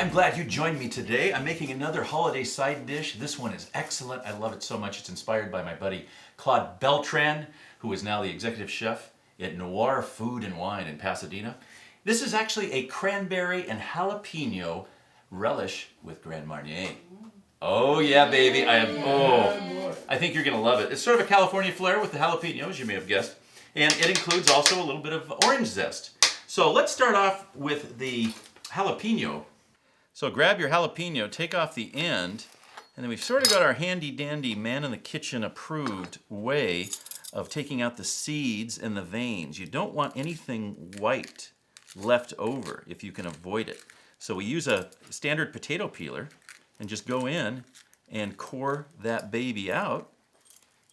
I'm glad you joined me today. I'm making another holiday side dish. This one is excellent. I love it so much. It's inspired by my buddy Claude Beltran, who is now the executive chef at Noir Food and Wine in Pasadena. This is actually a cranberry and jalapeno relish with Grand Marnier. Oh yeah, baby. I think you're gonna love it. It's sort of a California flair with the jalapenos, you may have guessed. And it includes also a little bit of orange zest. So let's start off with the jalapeno. So grab your jalapeno, take off the end, and then we've sort of got our handy dandy man in the kitchen approved way of taking out the seeds and the veins. You don't want anything white left over if you can avoid it. So we use a standard potato peeler and just go in and core that baby out.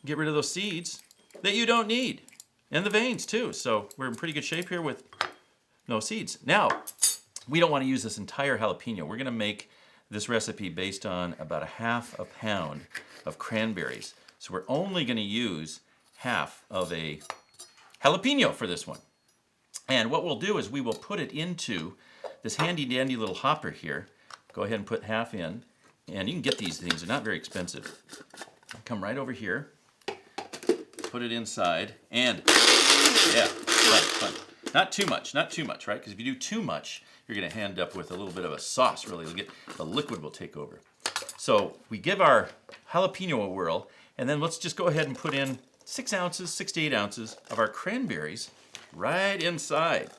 Get rid of those seeds that you don't need. And the veins too. So we're in pretty good shape here with no seeds. Now, we don't want to use this entire jalapeno. We're going to make this recipe based on about a half a pound of cranberries. So we're only going to use half of a jalapeno for this one. And what we'll do is we will put it into this handy dandy little hopper here. Go ahead and put half in. And you can get these things, they're not very expensive. Come right over here, put it inside, and yeah, fun. Not too much, right? Because if you do too much, you're going to end up with a little bit of a sauce, really. The liquid will take over. So we give our jalapeno a whirl, and then let's just go ahead and put in 6 to 8 ounces of our cranberries right inside.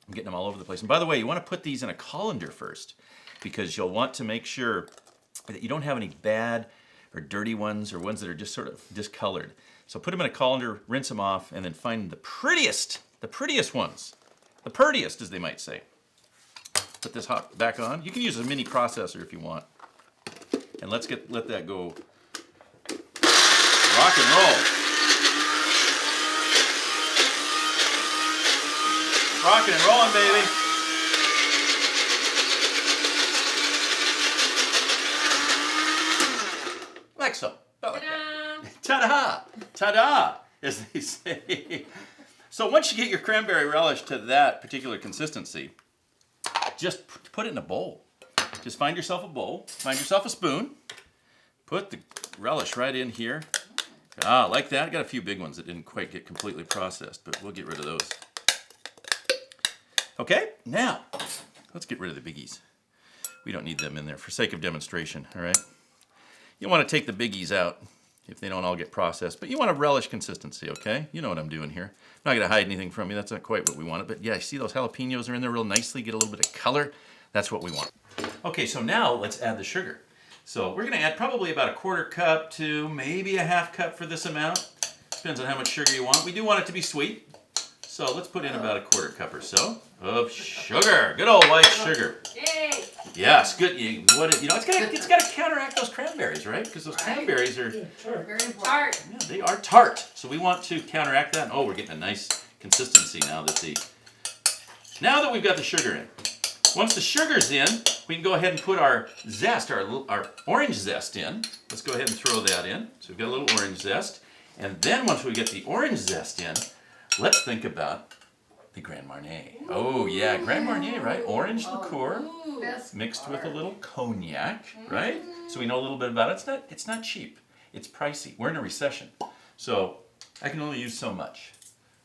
I'm getting them all over the place. And by the way, you want to put these in a colander first, because you'll want to make sure that you don't have any bad or dirty ones or ones that are just sort of discolored. So put them in a colander, rinse them off, and then find the prettiest ones. The purtiest, as they might say. Put this hot back on. You can use a mini processor if you want. And let that go rock and roll. Rocking and rolling, baby. Like so. Like ta-da! Ta-da! As they say. So once you get your cranberry relish to that particular consistency, just put it in a bowl. Just find yourself a bowl, find yourself a spoon, put the relish right in here. Like that. I got a few big ones that didn't quite get completely processed, but we'll get rid of those. Okay, now let's get rid of the biggies. We don't need them in there for sake of demonstration, all right? You want to take the biggies out if they don't all get processed, but you want a relish consistency, okay? You know what I'm doing here. I'm not going to hide anything from you. That's not quite what we wanted, but yeah, you see those jalapenos are in there real nicely, get a little bit of color. That's what we want. Okay, so now let's add the sugar. So we're going to add probably about a 1/4 cup to maybe a 1/2 cup for this amount. Depends on how much sugar you want. We do want it to be sweet. So let's put in about a 1/4 cup or so of sugar. Good old white sugar. Yay! Yes, good. It's got to counteract those cranberries, right? Because those cranberries are Very tart. yeah, they are tart. So we want to counteract that. Oh, we're getting a nice consistency now that we've got the sugar in. Once the sugar's in, we can go ahead and put our zest, our orange zest in. Let's go ahead and throw that in. So we've got a little orange zest. And then once we get the orange zest in, let's think about the Grand Marnier. Oh yeah, Grand Marnier, right? Orange liqueur mixed with a little cognac, right? So we know a little bit about it. It's not cheap. It's pricey. We're in a recession. So I can only use so much.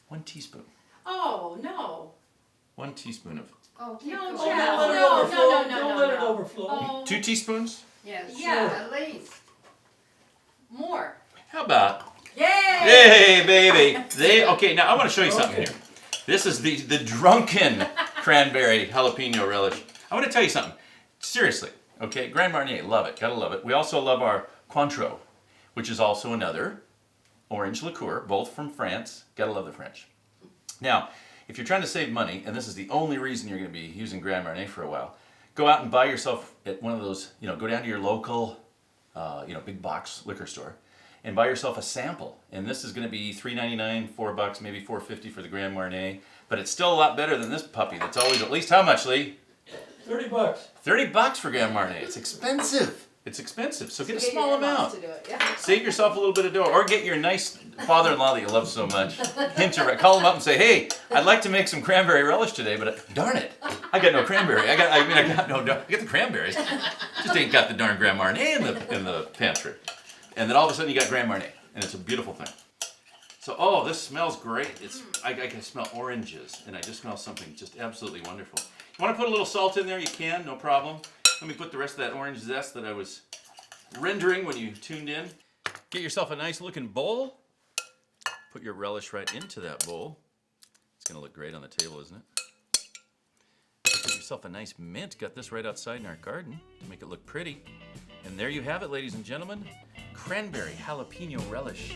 1 teaspoon. Oh, no. 1 teaspoon of. Oh, No, no, Jeff, no. Don't let it overflow. Oh, 2 teaspoons? yes. Yeah. At least. More. How about? Yay! Hey, baby. Okay, now I want to show you something here. This is the drunken cranberry jalapeno relish. I want to tell you something. Seriously, okay? Grand Marnier, love it. Gotta love it. We also love our Contrue, which is also another orange liqueur, both from France. Gotta love the French. Now, if you're trying to save money, and this is the only reason you're going to be using Grand Marnier for a while, go out and buy yourself at one of those, go down to your local, big box liquor store and buy yourself a sample. And this is going to be $3.99, $4, maybe $4.50 for the Grand Marnier. But it's still a lot better than this puppy that's always at least how much, Lee? $30. $30 for Grand Marnier. It's expensive. It's expensive, so get a Get small your in-laws amount. to do it, yeah. Save yourself a little bit of dough, or get your nice father-in-law that you love so much. Call him up and say, "Hey, I'd like to make some cranberry relish today, but darn it, I got no cranberry. I get the cranberries, just ain't got the darn Grand Marnier in the pantry." And then all of a sudden you got Grand Marnier, and it's a beautiful thing. So, oh, this smells great. I can smell oranges, and I just smell something just absolutely wonderful. You want to put a little salt in there? You can, no problem. Let me put the rest of that orange zest that I was rendering when you tuned in. Get yourself a nice looking bowl. Put your relish right into that bowl. It's going to look great on the table, isn't it? Get yourself a nice mint. Got this right outside in our garden to make it look pretty. And there you have it, ladies and gentlemen. Cranberry jalapeno relish.